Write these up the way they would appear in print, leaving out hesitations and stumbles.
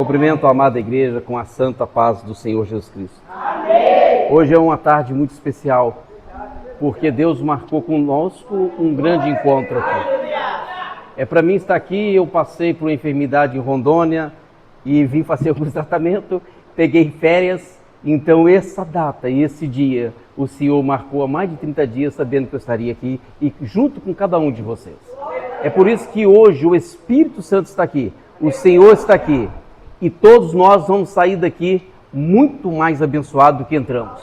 Cumprimento a amada igreja com a santa paz do Senhor Jesus Cristo. Amém. Hoje é uma tarde muito especial, porque Deus marcou conosco um grande encontro aqui. Para mim estar aqui, eu passei por uma enfermidade em Rondônia e vim fazer alguns tratamentos, peguei férias, então essa data e esse dia, o Senhor marcou há mais de 30 dias, sabendo que eu estaria aqui e junto com cada um de vocês. É por isso que hoje o Espírito Santo está aqui, o Senhor está aqui. E todos nós vamos sair daqui muito mais abençoados do que entramos.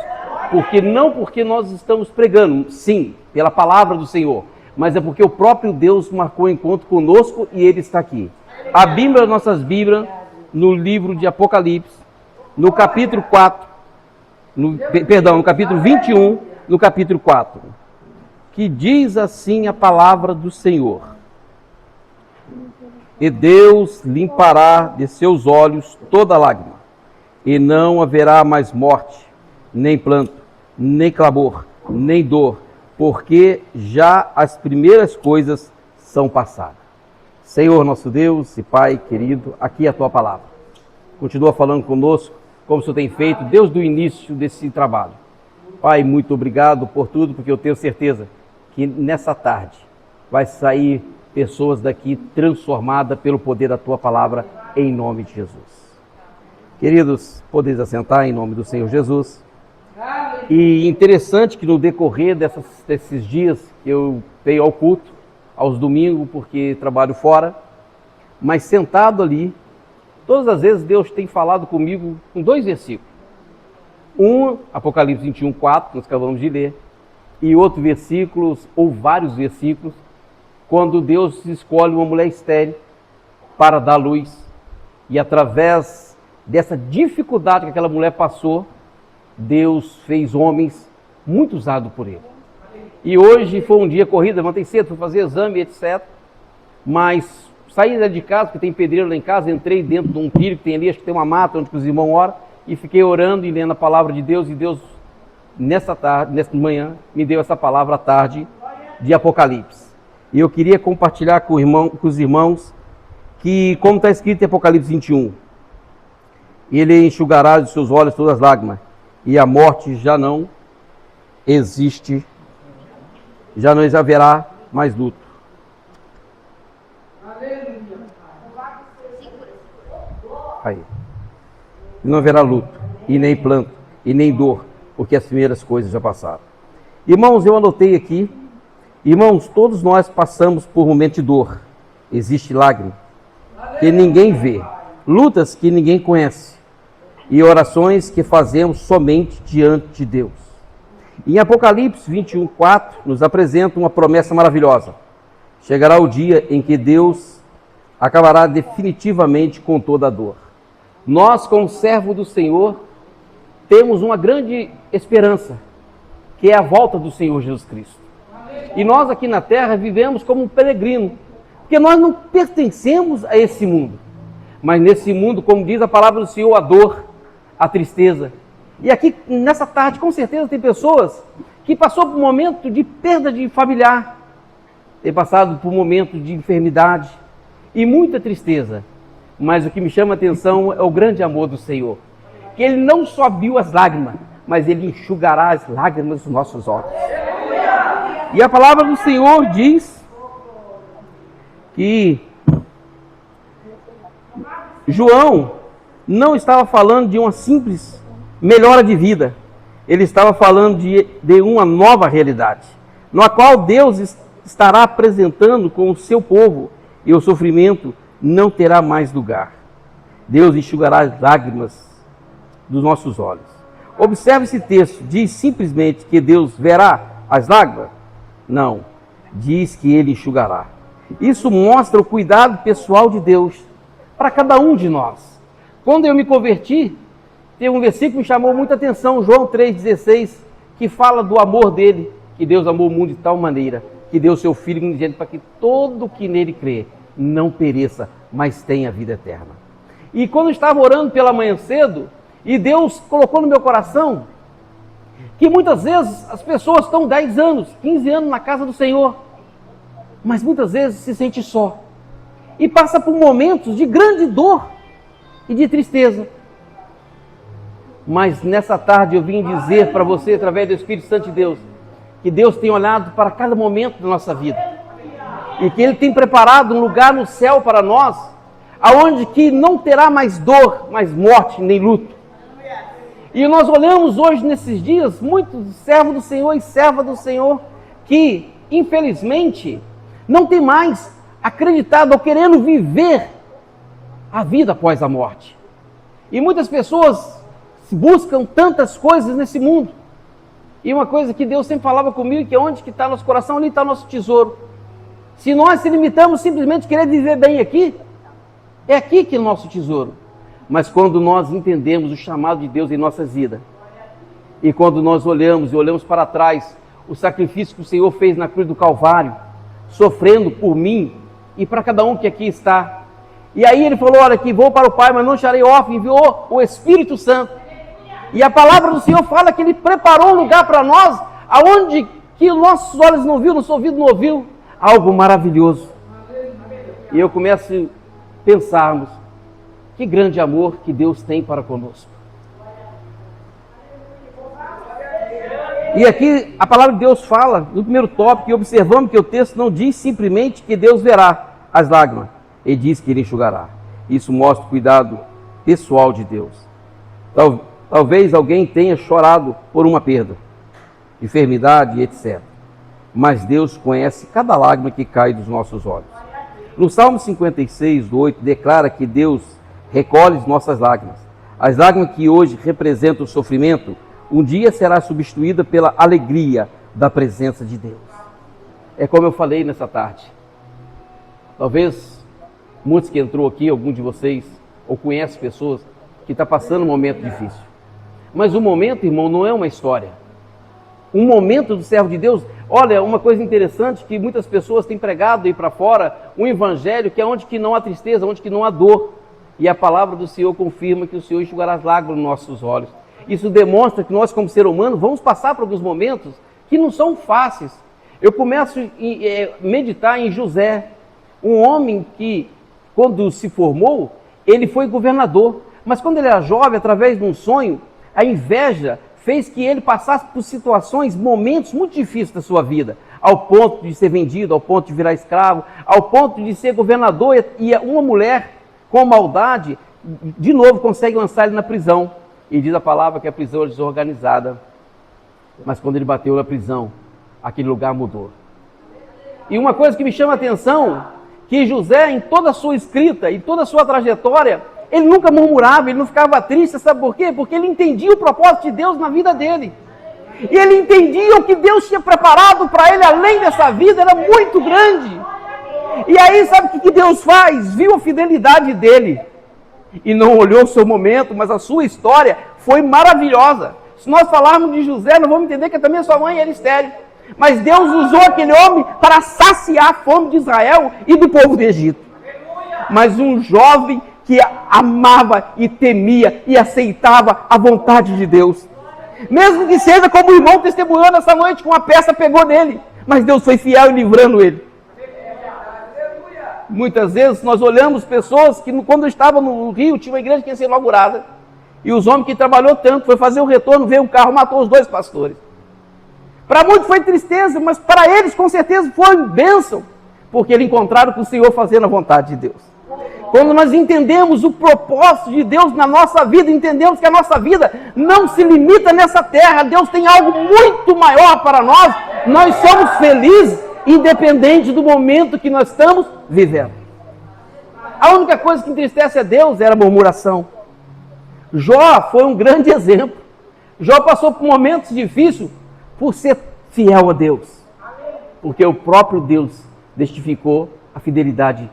Porque nós estamos pregando, sim, pela palavra do Senhor, mas é porque o próprio Deus marcou um encontro conosco e Ele está aqui. Abrimos as nossas Bíblias no livro de Apocalipse, no capítulo 4, no capítulo 21, no capítulo 4, que diz assim a palavra do Senhor. E Deus limpará de seus olhos toda lágrima, e não haverá mais morte, nem pranto, nem clamor, nem dor, porque já as primeiras coisas são passadas. Senhor nosso Deus e Pai querido, aqui é a Tua palavra. Continua falando conosco, como o Senhor tem feito desde o início desse trabalho. Pai, muito obrigado por tudo, porque eu tenho certeza que nessa tarde vai sair pessoas daqui transformadas pelo poder da Tua palavra, em nome de Jesus. Queridos, podeis assentar em nome do Senhor Jesus. E interessante que no decorrer desses dias que eu venho ao culto, aos domingos, porque trabalho fora, mas sentado ali, todas as vezes Deus tem falado comigo com 2 versículos. Um, Apocalipse 21, 4, que nós acabamos de ler, e outro versículo, ou vários versículos, quando Deus escolhe uma mulher estéril para dar luz, e através dessa dificuldade que aquela mulher passou, Deus fez homens muito usados por Ele. E hoje foi um dia corrido, levantei cedo, fui fazer exame, etc. Mas saí de casa, porque tem pedreiro lá em casa, entrei dentro de um trilho que tem ali, acho que tem uma mata onde os irmãos oram, e fiquei orando e lendo a palavra de Deus, e Deus, nessa manhã, me deu essa palavra à tarde de Apocalipse. E eu queria compartilhar com os irmãos que, como está escrito em Apocalipse 21, Ele enxugará de seus olhos todas as lágrimas, e a morte já não existe, já não haverá mais luto. Aí. Não haverá luto, e nem pranto, e nem dor, porque as primeiras coisas já passaram. Irmãos, eu anotei aqui. Irmãos, todos nós passamos por um momento de dor. Existe lágrima que ninguém vê, lutas que ninguém conhece e orações que fazemos somente diante de Deus. Em Apocalipse 21, 4, nos apresenta uma promessa maravilhosa. Chegará o dia em que Deus acabará definitivamente com toda a dor. Nós, como servo do Senhor, temos uma grande esperança, que é a volta do Senhor Jesus Cristo. E nós aqui na terra vivemos como um peregrino, porque nós não pertencemos a esse mundo. Mas nesse mundo, como diz a palavra do Senhor, a dor, a tristeza. E aqui nessa tarde, com certeza, tem pessoas que passou por um momento de perda de familiar, tem passado por um momento de enfermidade e muita tristeza. Mas o que me chama a atenção é o grande amor do Senhor, que Ele não só viu as lágrimas, mas Ele enxugará as lágrimas dos nossos olhos. E a palavra do Senhor diz que João não estava falando de uma simples melhora de vida. Ele estava falando de uma nova realidade, na qual Deus estará apresentando com o seu povo, e o sofrimento não terá mais lugar. Deus enxugará as lágrimas dos nossos olhos. Observe esse texto, diz simplesmente que Deus verá as lágrimas? Não, diz que Ele enxugará. Isso mostra o cuidado pessoal de Deus para cada um de nós. Quando eu me converti, tem um versículo que me chamou muita atenção, João 3,16, que fala do amor dele, que Deus amou o mundo de tal maneira, que deu o seu Filho unigênito para que todo que nele crê não pereça, mas tenha vida eterna. E quando eu estava orando pela manhã cedo, e Deus colocou no meu coração que muitas vezes as pessoas estão 10 anos, 15 anos na casa do Senhor, mas muitas vezes se sente só. E passa por momentos de grande dor. e de tristeza. Mas nessa tarde eu vim dizer para você, através do Espírito Santo de Deus, que Deus tem olhado para cada momento da nossa vida e que Ele tem preparado um lugar no céu para nós, aonde que não terá mais dor, mais morte, nem luto. E nós olhamos hoje, nesses dias, muitos servos do Senhor e servas do Senhor que, infelizmente, não tem mais acreditado ou querendo viver a vida após a morte. E muitas pessoas buscam tantas coisas nesse mundo. E uma coisa que Deus sempre falava comigo, que é onde que está nosso coração, ali está nosso tesouro. Se nós se limitamos simplesmente a querer viver bem aqui, é aqui que é o nosso tesouro. Mas quando nós entendemos o chamado de Deus em nossas vidas, e quando nós olhamos para trás, o sacrifício que o Senhor fez na cruz do Calvário, sofrendo por mim e para cada um que aqui está. E aí Ele falou, olha aqui, vou para o Pai, mas não deixarei órfão, enviou o Espírito Santo. E a palavra do Senhor fala que Ele preparou um lugar para nós, aonde que nossos olhos não viram, nosso ouvido não ouviu, algo maravilhoso. E eu começo a pensarmos, que grande amor que Deus tem para conosco. E aqui a palavra de Deus fala, no primeiro tópico, e observamos que o texto não diz simplesmente que Deus verá as lágrimas, Ele diz que Ele enxugará. Isso mostra o cuidado pessoal de Deus. Talvez alguém tenha chorado por uma perda, enfermidade, etc. Mas Deus conhece cada lágrima que cai dos nossos olhos. No Salmo 56, 8, declara que Deus recolhe nossas lágrimas. As lágrimas que hoje representam o sofrimento, um dia será substituída pela alegria da presença de Deus. É como eu falei nessa tarde. Talvez muitos que entrou aqui, algum de vocês, ou conhece pessoas que estão passando um momento difícil. Mas o momento, irmão, não é uma história. Um momento do servo de Deus, olha, uma coisa interessante que muitas pessoas têm pregado aí para fora, um evangelho que é onde que não há tristeza, onde que não há dor. E a palavra do Senhor confirma que o Senhor enxugará as lágrimas nos nossos olhos. Isso demonstra que nós, como ser humano, vamos passar por alguns momentos que não são fáceis. Eu começo a meditar em José, um homem que, quando se formou, ele foi governador. Mas quando ele era jovem, através de um sonho, a inveja fez que ele passasse por situações, momentos muito difíceis da sua vida, ao ponto de ser vendido, ao ponto de virar escravo, ao ponto de ser governador, e uma mulher com maldade, de novo consegue lançar ele na prisão. E diz a palavra que a prisão é desorganizada. Mas quando ele bateu na prisão, aquele lugar mudou. E uma coisa que me chama a atenção, que José, em toda a sua escrita, em toda a sua trajetória, ele nunca murmurava, ele não ficava triste, sabe por quê? Porque ele entendia o propósito de Deus na vida dele. E ele entendia o que Deus tinha preparado para ele, além dessa vida, era muito grande. E aí, sabe o que Deus faz? Viu a fidelidade dele. E não olhou o seu momento, mas a sua história foi maravilhosa. Se nós falarmos de José, nós vamos entender que também a sua mãe era estéril. Mas Deus usou aquele homem para saciar a fome de Israel e do povo do Egito. Mas um jovem que amava e temia e aceitava a vontade de Deus. Mesmo que seja como o irmão testemunhou nessa noite, que uma peça pegou nele. Mas Deus foi fiel em livrando ele. Muitas vezes nós olhamos pessoas que quando estavam no Rio, tinha uma igreja que ia ser inaugurada. E os homens que trabalhou tanto, foi fazer o retorno, veio um carro, matou os 2 pastores. Para muitos foi tristeza, mas para eles com certeza foi bênção. Porque eles encontraram com o Senhor fazendo a vontade de Deus. Quando nós entendemos o propósito de Deus na nossa vida, entendemos que a nossa vida não se limita nessa terra. Deus tem algo muito maior para nós. Nós somos felizes, independente do momento que nós estamos vivendo. A única coisa que entristece a Deus era a murmuração. Jó foi um grande exemplo. Jó passou por momentos difíceis por ser fiel a Deus. Porque o próprio Deus testificou a fidelidade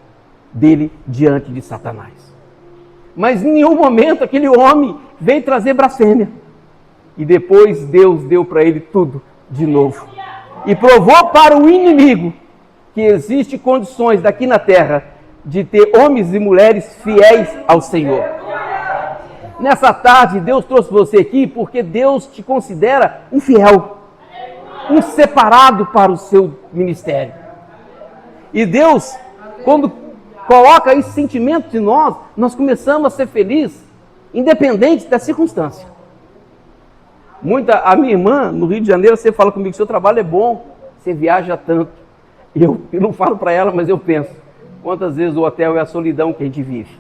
dele diante de Satanás. Mas em nenhum momento aquele homem veio trazer blasfêmia. E depois Deus deu para ele tudo de novo. E provou para o inimigo que existe condições daqui na terra de ter homens e mulheres fiéis ao Senhor. Nessa tarde, Deus trouxe você aqui porque Deus te considera um fiel, um separado para o seu ministério. E Deus, quando coloca esse sentimento em nós, nós começamos a ser felizes, independente da circunstância. A minha irmã, no Rio de Janeiro, você fala comigo, seu trabalho é bom, você viaja tanto. E eu não falo para ela, mas eu penso, quantas vezes o hotel é a solidão que a gente vive,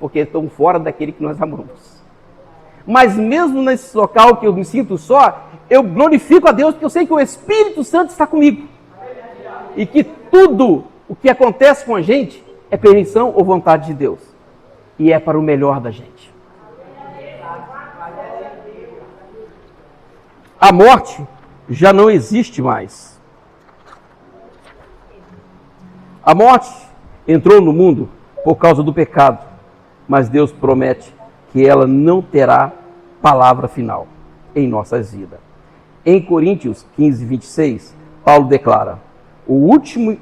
porque estão fora daquele que nós amamos. Mas mesmo nesse local que eu me sinto só, eu glorifico a Deus, porque eu sei que o Espírito Santo está comigo. E que tudo o que acontece com a gente é permissão ou vontade de Deus. E é para o melhor da gente. A morte já não existe mais. A morte entrou no mundo por causa do pecado, mas Deus promete que ela não terá palavra final em nossas vidas. Em Coríntios 15, 26, Paulo declara: o último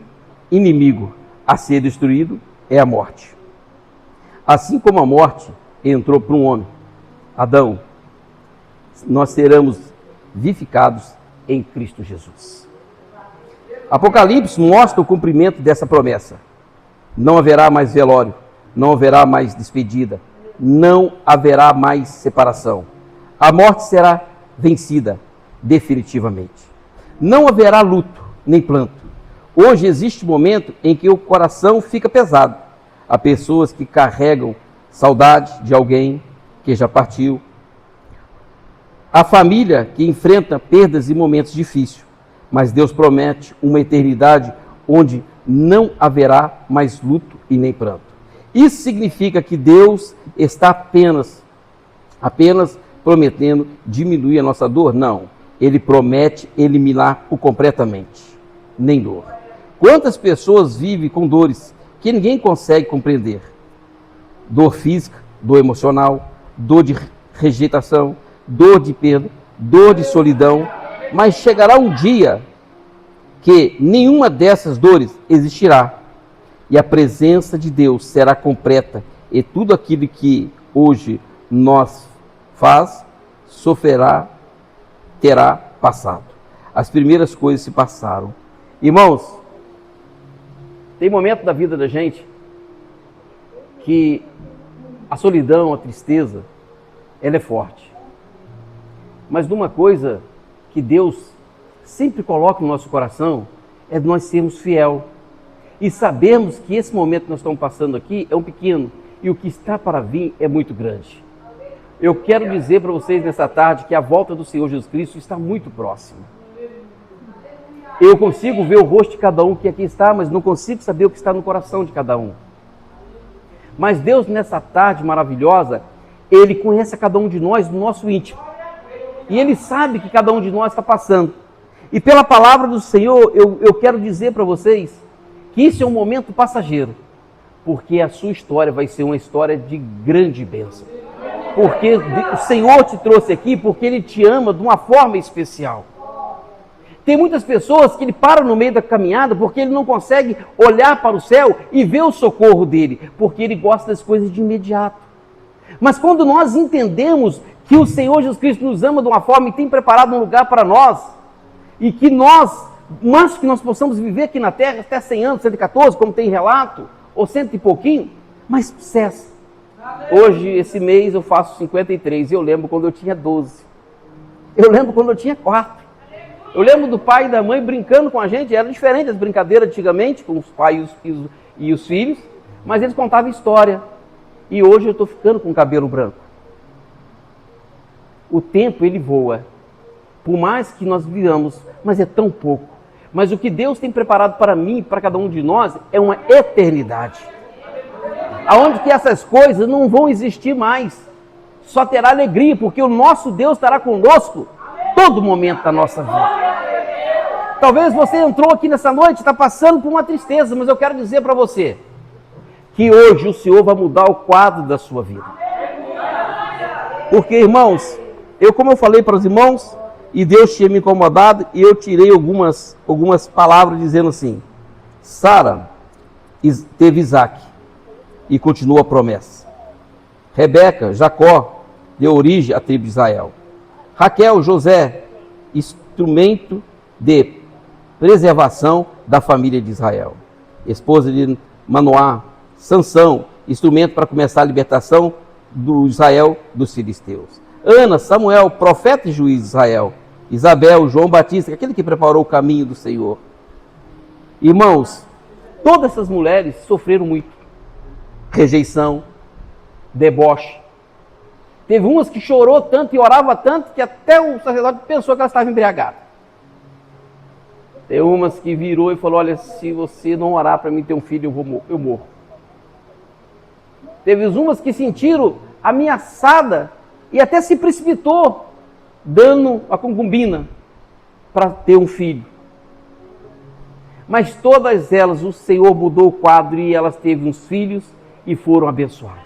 inimigo a ser destruído é a morte. Assim como a morte entrou para um homem, Adão, nós seremos vivificados em Cristo Jesus. Apocalipse mostra o cumprimento dessa promessa. Não haverá mais velório, não haverá mais despedida, não haverá mais separação. A morte será vencida definitivamente. Não haverá luto nem planto. Hoje existe um momento em que o coração fica pesado. Há pessoas que carregam saudade de alguém que já partiu. A família que enfrenta perdas e momentos difíceis, mas Deus promete uma eternidade onde não haverá mais luto e nem pranto. Isso significa que Deus está apenas prometendo diminuir a nossa dor? Não. Ele promete eliminar-o completamente. Nem dor. Quantas pessoas vivem com dores que ninguém consegue compreender? Dor física, dor emocional, dor de rejeitação, dor de perda, dor de solidão, mas chegará um dia que nenhuma dessas dores existirá e a presença de Deus será completa e tudo aquilo que hoje nós sofrerá, terá passado. As primeiras coisas se passaram. Irmãos, tem momento da vida da gente que a solidão, a tristeza, ela é forte. Mas numa coisa que Deus sempre coloca no nosso coração é nós sermos fiel e sabermos que esse momento que nós estamos passando aqui é um pequeno e o que está para vir é muito grande. Eu quero dizer para vocês nessa tarde que a volta do Senhor Jesus Cristo está muito próxima. Eu consigo ver o rosto de cada um que aqui está, mas não consigo saber o que está no coração de cada um. Mas Deus, nessa tarde maravilhosa, Ele conhece a cada um de nós no nosso íntimo. E Ele sabe que cada um de nós está passando. E pela palavra do Senhor, eu quero dizer para vocês que isso é um momento passageiro. Porque a sua história vai ser uma história de grande bênção. Porque o Senhor te trouxe aqui porque Ele te ama de uma forma especial. Tem muitas pessoas que ele para no meio da caminhada porque ele não consegue olhar para o céu e ver o socorro dele, porque ele gosta das coisas de imediato. Mas quando nós entendemos que o Senhor Jesus Cristo nos ama de uma forma e tem preparado um lugar para nós, e que nós possamos viver aqui na terra até 100 anos, 114, como tem relato, ou 100 e pouquinho, mas cessa. Hoje, esse mês, eu faço 53, e eu lembro quando eu tinha 12. Eu lembro quando eu tinha 4. Eu lembro do pai e da mãe brincando com a gente, era diferente as brincadeiras antigamente, com os pais e os filhos, mas eles contavam história. E hoje eu estou ficando com o cabelo branco. O tempo, ele voa. Por mais que nós vivamos, mas é tão pouco. Mas o que Deus tem preparado para mim e para cada um de nós é uma eternidade. Aonde que essas coisas não vão existir mais. Só terá alegria, porque o nosso Deus estará conosco todo momento da nossa vida. Talvez você entrou aqui nessa noite e está passando por uma tristeza, mas eu quero dizer para você que hoje o Senhor vai mudar o quadro da sua vida. Porque, irmãos, como eu falei para os irmãos, e Deus tinha me incomodado, e eu tirei algumas palavras dizendo assim: Sara teve Isaac, e continua a promessa. Rebeca, Jacó, deu origem à tribo de Israel. Raquel, José, instrumento de preservação da família de Israel. Esposa de Manoá, Sansão, instrumento para começar a libertação do Israel dos filisteus. Ana, Samuel, profeta e juiz de Israel. Isabel, João Batista, aquele que preparou o caminho do Senhor. Irmãos, todas essas mulheres sofreram muito. Rejeição, deboche. Teve umas que chorou tanto e orava tanto que até o sacerdote pensou que ela estava embriagada. Tem umas que virou e falou: olha, se você não orar para mim ter um filho, eu morro. Teve umas que sentiram ameaçada e até se precipitou, dando a concubina para ter um filho. Mas todas elas, o Senhor mudou o quadro e elas teve uns filhos e foram abençoadas.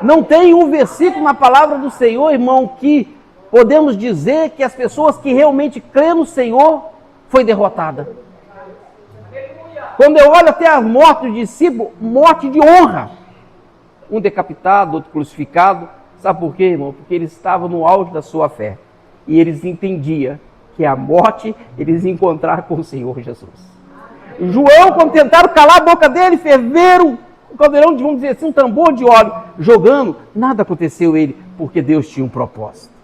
Não tem um versículo na palavra do Senhor, irmão, que podemos dizer que as pessoas que realmente crêem no Senhor foi derrotada. Quando eu olho até a morte do discípulo, morte de honra. Um decapitado, outro crucificado. Sabe por quê, irmão? Porque eles estavam no auge da sua fé. E eles entendiam que a morte eles iam encontrar com o Senhor Jesus. João, quando tentaram calar a boca dele, ferveram um caldeirão de, vamos dizer assim, um tambor de óleo, jogando, nada aconteceu ele, porque Deus tinha um propósito.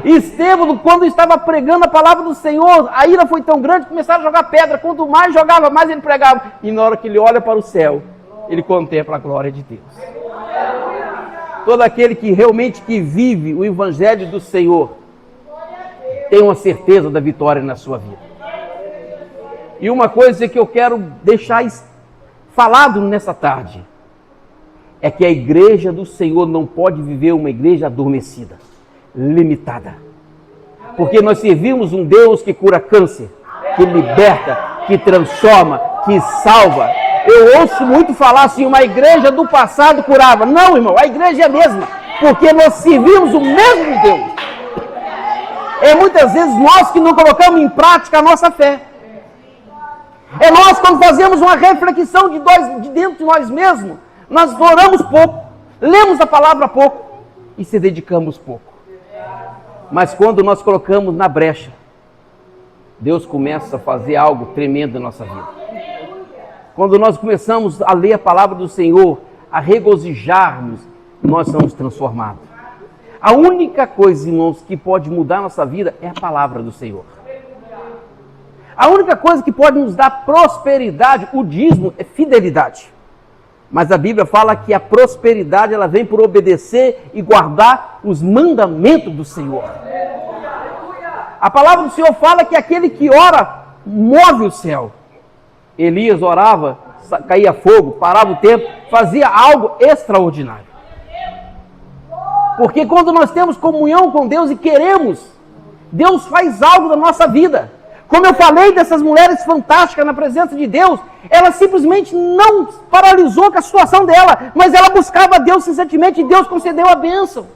E Estevão, quando estava pregando a palavra do Senhor, a ira foi tão grande que começaram a jogar pedra. Quanto mais jogava, mais ele pregava. E na hora que ele olha para o céu, ele contempla a glória de Deus. Todo aquele que realmente que vive o evangelho do Senhor tem uma certeza da vitória na sua vida. E uma coisa que eu quero deixar falado nessa tarde é que a igreja do Senhor não pode viver uma igreja adormecida, limitada. Porque nós servimos um Deus que cura câncer, que liberta, que transforma, que salva. Eu ouço muito falar assim, uma igreja do passado curava. Não, irmão, a igreja é a mesma, porque nós servimos o mesmo Deus. É muitas vezes nós que não colocamos em prática a nossa fé. É nós quando fazemos uma reflexão de dentro de nós mesmos, nós oramos pouco, lemos a palavra pouco e se dedicamos pouco. Mas quando nós colocamos na brecha, Deus começa a fazer algo tremendo na nossa vida. Quando nós começamos a ler a palavra do Senhor, a regozijarmos, nós somos transformados. A única coisa, irmãos, que pode mudar a nossa vida é a palavra do Senhor. A única coisa que pode nos dar prosperidade, o dízimo, é fidelidade. Mas a Bíblia fala que a prosperidade ela vem por obedecer e guardar os mandamentos do Senhor. A palavra do Senhor fala que aquele que ora move o céu. Elias orava, caía fogo, parava o tempo, fazia algo extraordinário. Porque quando nós temos comunhão com Deus e queremos, Deus faz algo na nossa vida. Como eu falei dessas mulheres fantásticas na presença de Deus, ela simplesmente não paralisou com a situação dela, mas ela buscava Deus sinceramente e Deus concedeu a bênção.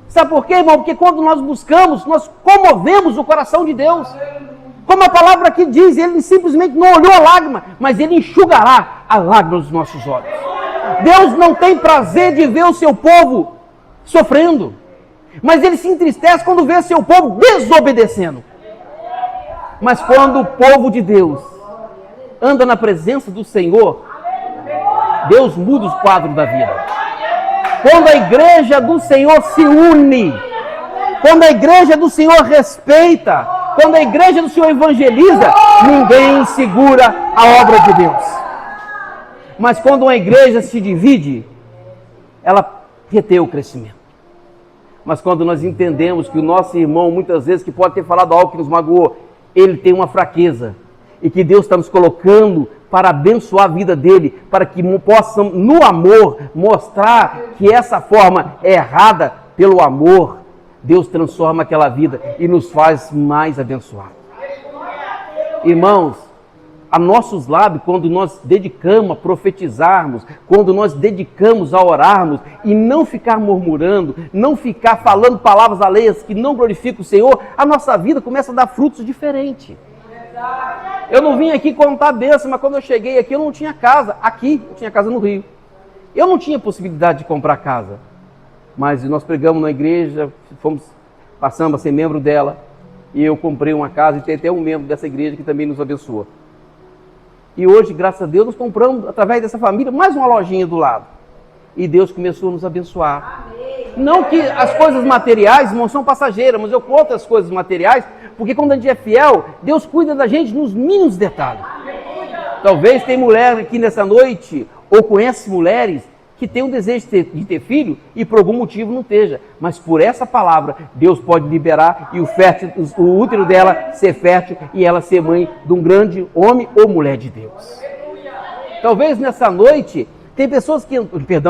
Sabe por quê, irmão? Porque quando nós buscamos, nós comovemos o coração de Deus. Como a palavra aqui diz, ele simplesmente não olhou a lágrima, mas ele enxugará a lágrima dos nossos olhos. Deus não tem prazer de ver o seu povo sofrendo, mas ele se entristece quando vê seu povo desobedecendo. Mas quando o povo de Deus anda na presença do Senhor, Deus muda os quadros da vida. Quando a igreja do Senhor se une, quando a igreja do Senhor respeita, quando a igreja do Senhor evangeliza, ninguém segura a obra de Deus. Mas quando uma igreja se divide, ela retém o crescimento. Mas quando nós entendemos que o nosso irmão, muitas vezes, que pode ter falado algo que nos magoou, ele tem uma fraqueza, e que Deus está nos colocando para abençoar a vida dele, para que possamos, no amor, mostrar que essa forma é errada pelo amor. Deus transforma aquela vida e nos faz mais abençoados. Irmãos, a nossos lábios, quando nós dedicamos a profetizarmos, quando nós dedicamos a orarmos e não ficar murmurando, não ficar falando palavras alheias que não glorificam o Senhor, a nossa vida começa a dar frutos diferentes. Eu não vim aqui contar a bênção, mas quando eu cheguei aqui eu não tinha casa. Aqui, eu tinha casa no Rio. Eu não tinha possibilidade de comprar casa. Mas nós pregamos na igreja, passamos a ser membro dela, e eu comprei uma casa e tem até um membro dessa igreja que também nos abençoa. E hoje, graças a Deus, nós compramos, através dessa família, mais uma lojinha do lado. E Deus começou a nos abençoar. Amém. Não que as coisas materiais não são passageiras, mas eu conto as coisas materiais, porque quando a gente é fiel, Deus cuida da gente nos mínimos detalhes. Talvez tem mulher aqui nessa noite, ou conhece mulheres, que tem um desejo de ter filho e por algum motivo não esteja. Mas por essa palavra, Deus pode liberar e o útero dela ser fértil e ela ser mãe de um grande homem ou mulher de Deus. Talvez nessa noite, tem pessoas que,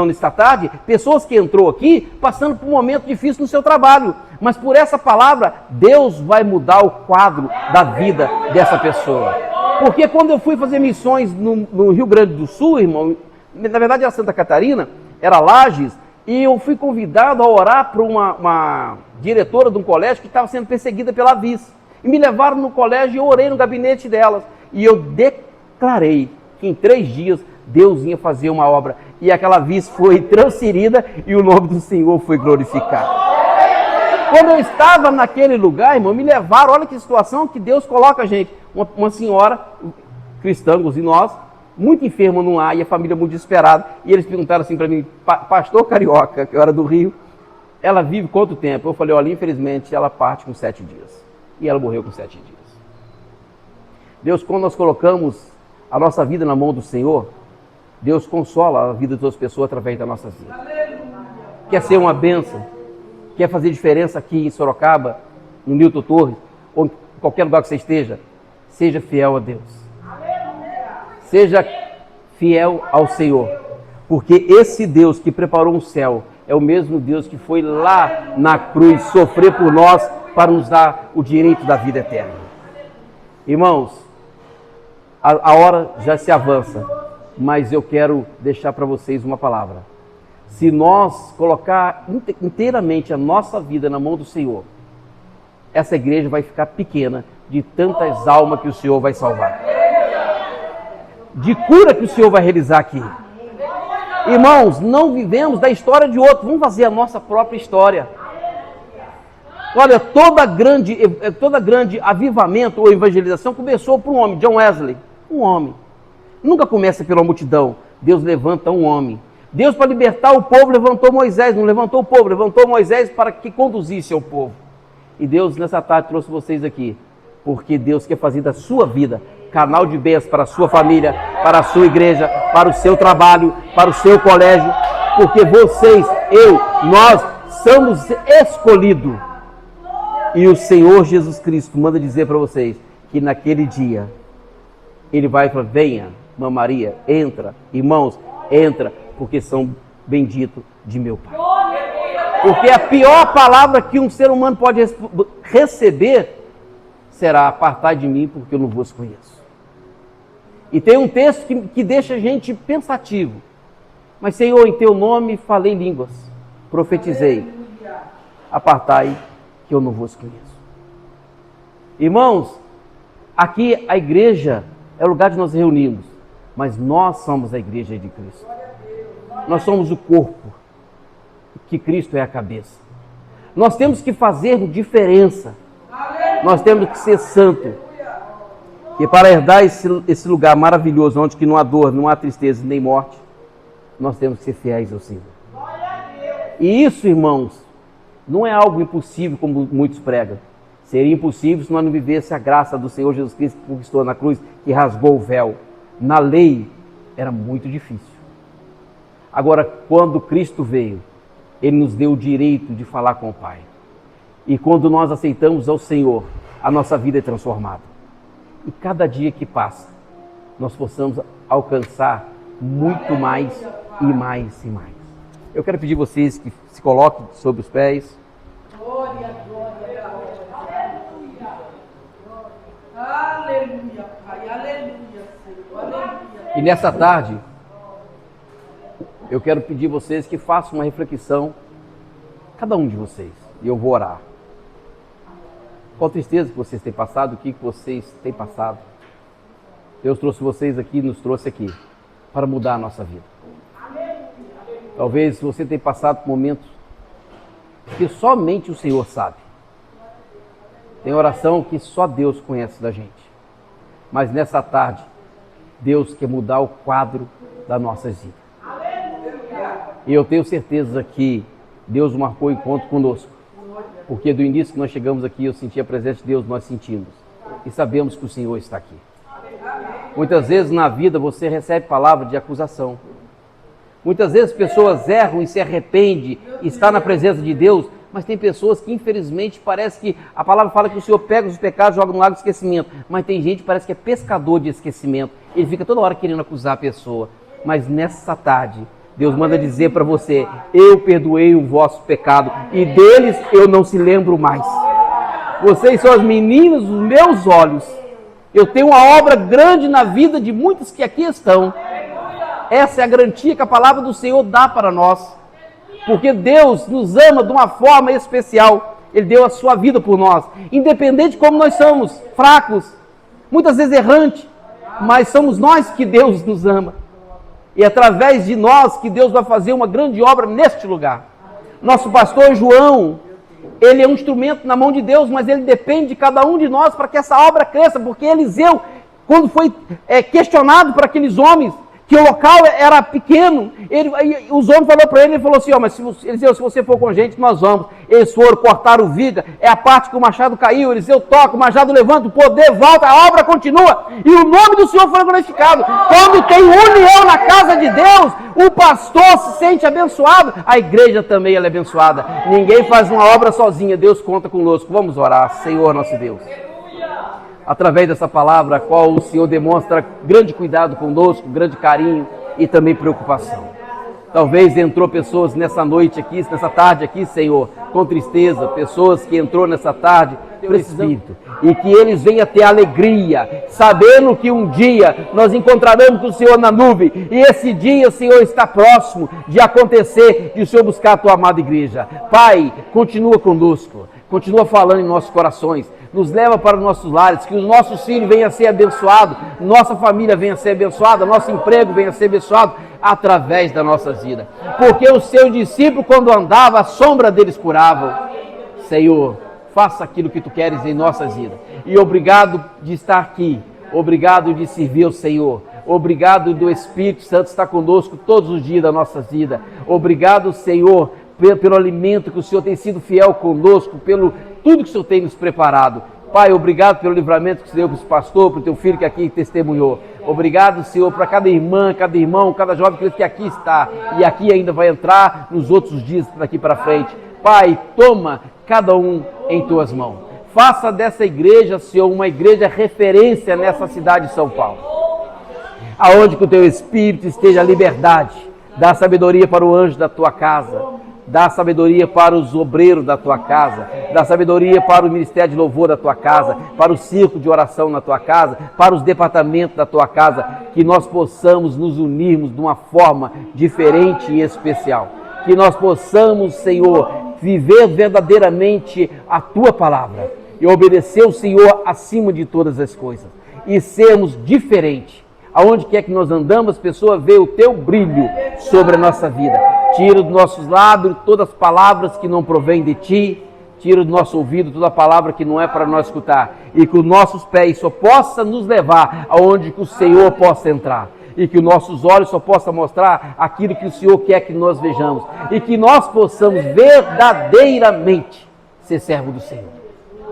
nesta tarde, pessoas que entrou aqui passando por um momento difícil no seu trabalho. Mas por essa palavra, Deus vai mudar o quadro da vida dessa pessoa. Porque quando eu fui fazer missões no Rio Grande do Sul, irmão, na verdade era Santa Catarina, era Lages, e eu fui convidado a orar para uma diretora de um colégio que estava sendo perseguida pela vice. E me levaram no colégio e eu orei no gabinete delas. E eu declarei que em 3 dias Deus ia fazer uma obra. E aquela vice foi transferida e o nome do Senhor foi glorificado. Quando eu estava naquele lugar, irmão, me levaram, olha que situação que Deus coloca a gente. Uma senhora cristã, e nós, muito enferma num lar e a família muito desesperada. E eles perguntaram assim para mim, pastor carioca, que eu era do Rio, ela vive quanto tempo? Eu falei, olha, infelizmente ela parte com 7 dias. E ela morreu com 7 dias. Deus, quando nós colocamos a nossa vida na mão do Senhor, Deus consola a vida de todas as pessoas através da nossa vida. Quer ser uma bênção? Quer fazer diferença aqui em Sorocaba, no Newton Torres, ou em qualquer lugar que você esteja? Seja fiel a Deus. Seja fiel ao Senhor. Porque esse Deus que preparou um céu é o mesmo Deus que foi lá na cruz sofrer por nós para nos dar o direito da vida eterna. Irmãos, a hora já se avança, mas eu quero deixar para vocês uma palavra. Se nós colocar inteiramente a nossa vida na mão do Senhor, essa igreja vai ficar pequena de tantas almas que o Senhor vai salvar. De cura que o Senhor vai realizar aqui. Irmãos, não vivemos da história de outro, vamos fazer a nossa própria história. Olha, toda grande avivamento ou evangelização começou por um homem, John Wesley, um homem. Nunca começa pela multidão, Deus levanta um homem. Deus, para libertar o povo, levantou Moisés, não levantou o povo, levantou Moisés para que conduzisse o povo. E Deus, nessa tarde, trouxe vocês aqui, porque Deus quer fazer da sua vida canal de bênção para a sua família, para a sua igreja, para o seu trabalho, para o seu colégio, porque vocês, nós somos escolhidos. E o Senhor Jesus Cristo manda dizer para vocês que naquele dia, Ele vai falar, venha, Mãe Maria, entra, irmãos, entra, porque são benditos de meu Pai. Porque a pior palavra que um ser humano pode receber será apartar de mim, porque eu não vos conheço. E tem um texto que deixa a gente pensativo. Mas, Senhor, em teu nome falei línguas, profetizei, apartai que eu não vos conheço. Irmãos, aqui a igreja é o lugar de nós reunirmos, mas nós somos a igreja de Cristo. Nós somos o corpo, que Cristo é a cabeça. Nós temos que fazer diferença. Nós temos que ser santo. E para herdar esse lugar maravilhoso, onde que não há dor, não há tristeza nem morte, nós temos que ser fiéis ao Senhor. E isso, irmãos, não é algo impossível como muitos pregam. Seria impossível se nós não vivêssemos a graça do Senhor Jesus Cristo que conquistou na cruz, que rasgou o véu. Na lei era muito difícil. Agora, quando Cristo veio, Ele nos deu o direito de falar com o Pai. E quando nós aceitamos ao Senhor, a nossa vida é transformada. E cada dia que passa, nós possamos alcançar muito mais e mais e mais. Eu quero pedir a vocês que se coloquem sobre os pés. Glória, glória, glória. Aleluia, Pai, aleluia, Senhor, aleluia. E nessa tarde, eu quero pedir a vocês que façam uma reflexão, cada um de vocês, e eu vou orar. Qual tristeza que vocês têm passado, o que vocês têm passado. Deus trouxe vocês aqui, nos trouxe aqui, para mudar a nossa vida. Talvez você tenha passado por momentos que somente o Senhor sabe. Tem oração que só Deus conhece da gente. Mas nessa tarde, Deus quer mudar o quadro das nossas vidas. E eu tenho certeza que Deus marcou o encontro conosco. Porque do início que nós chegamos aqui, eu senti a presença de Deus, nós sentimos. E sabemos que o Senhor está aqui. Muitas vezes na vida você recebe palavra de acusação. Muitas vezes pessoas erram e se arrependem e está na presença de Deus, mas tem pessoas que infelizmente parece que a palavra fala que o Senhor pega os pecados e joga no lago de esquecimento, mas tem gente que parece que é pescador de esquecimento, ele fica toda hora querendo acusar a pessoa, mas nessa tarde Deus manda dizer para você: eu perdoei o vosso pecado e deles eu não se lembro mais. Vocês são as meninas dos meus olhos. Eu tenho uma obra grande na vida de muitos que aqui estão. Essa é a garantia que a palavra do Senhor dá para nós. Porque Deus nos ama de uma forma especial. Ele deu a sua vida por nós. Independente de como nós somos, fracos, muitas vezes errantes, mas somos nós que Deus nos ama. E é através de nós que Deus vai fazer uma grande obra neste lugar. Nosso pastor João, ele é um instrumento na mão de Deus, mas ele depende de cada um de nós para que essa obra cresça, porque Eliseu, quando foi questionado por aqueles homens, que o local era pequeno, os homens falaram para ele, ele falou assim: mas Eliseu, se você for com a gente, nós vamos. Eles foram cortar o viga, é a parte que o machado caiu, Eliseu toca, o machado levanta, o poder volta, a obra continua, e o nome do Senhor foi glorificado. Quando tem união na casa de Deus, o pastor se sente abençoado, a igreja também ela é abençoada. Ninguém faz uma obra sozinha, Deus conta conosco. Vamos orar. Senhor nosso Deus, através dessa palavra, a qual o Senhor demonstra grande cuidado conosco, grande carinho e também preocupação. Talvez entrou pessoas nessa noite aqui, nessa tarde aqui, Senhor, com tristeza, pessoas que entrou nessa tarde por Espírito, e que eles venham ter alegria, sabendo que um dia nós encontraremos com o Senhor na nuvem, e esse dia, Senhor, está próximo de acontecer, de o Senhor buscar a tua amada igreja. Pai, continua conosco, continua falando em nossos corações, nos leva para os nossos lares, que os nossos filhos venham a ser abençoados, nossa família venha a ser abençoada, nosso emprego venha a ser abençoado através da nossa vida. Porque os seus discípulos, quando andavam, a sombra deles curavam. Senhor, faça aquilo que tu queres em nossas vidas. E obrigado de estar aqui, obrigado de servir ao Senhor. Obrigado do Espírito Santo estar conosco todos os dias da nossa vida. Obrigado, Senhor, pelo alimento que o Senhor tem sido fiel conosco, pelo tudo que o Senhor tem nos preparado. Pai, obrigado pelo livramento que o Senhor deu para o pastor, para o teu filho que aqui testemunhou. Obrigado, Senhor, para cada irmã, cada irmão, cada jovem que aqui está e aqui ainda vai entrar nos outros dias daqui para frente. Pai, toma cada um em tuas mãos. Faça dessa igreja, Senhor, uma igreja referência nessa cidade de São Paulo. Aonde que o teu Espírito esteja a liberdade. Dá sabedoria para o anjo da tua casa. Dá sabedoria para os obreiros da tua casa, dá sabedoria para o ministério de louvor da tua casa, para o círculo de oração na tua casa, para os departamentos da tua casa, que nós possamos nos unirmos de uma forma diferente e especial. Que nós possamos, Senhor, viver verdadeiramente a tua palavra e obedecer o Senhor acima de todas as coisas e sermos diferentes. Aonde quer que nós andamos, as pessoas veem o teu brilho sobre a nossa vida. Tira dos nossos lábios todas as palavras que não provêm de ti. Tira do nosso ouvido toda palavra que não é para nós escutar. E que os nossos pés só possam nos levar aonde que o Senhor possa entrar. E que os nossos olhos só possam mostrar aquilo que o Senhor quer que nós vejamos. E que nós possamos verdadeiramente ser servo do Senhor.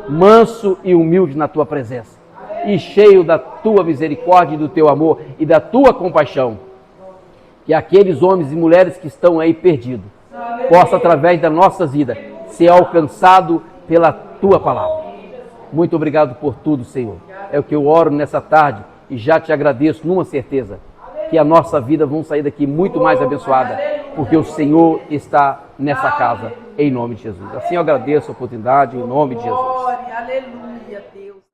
Manso e humilde na tua presença. E cheio da tua misericórdia e do teu amor e da tua compaixão, que aqueles homens e mulheres que estão aí perdidos, possa através da nossa vida ser alcançado pela tua palavra. Muito obrigado por tudo, Senhor. É o que eu oro nessa tarde e já te agradeço numa certeza, que a nossa vida vai sair daqui muito mais abençoada, porque o Senhor está nessa casa, em nome de Jesus. Assim eu agradeço a oportunidade, em nome de Jesus. Glória, aleluia, Deus.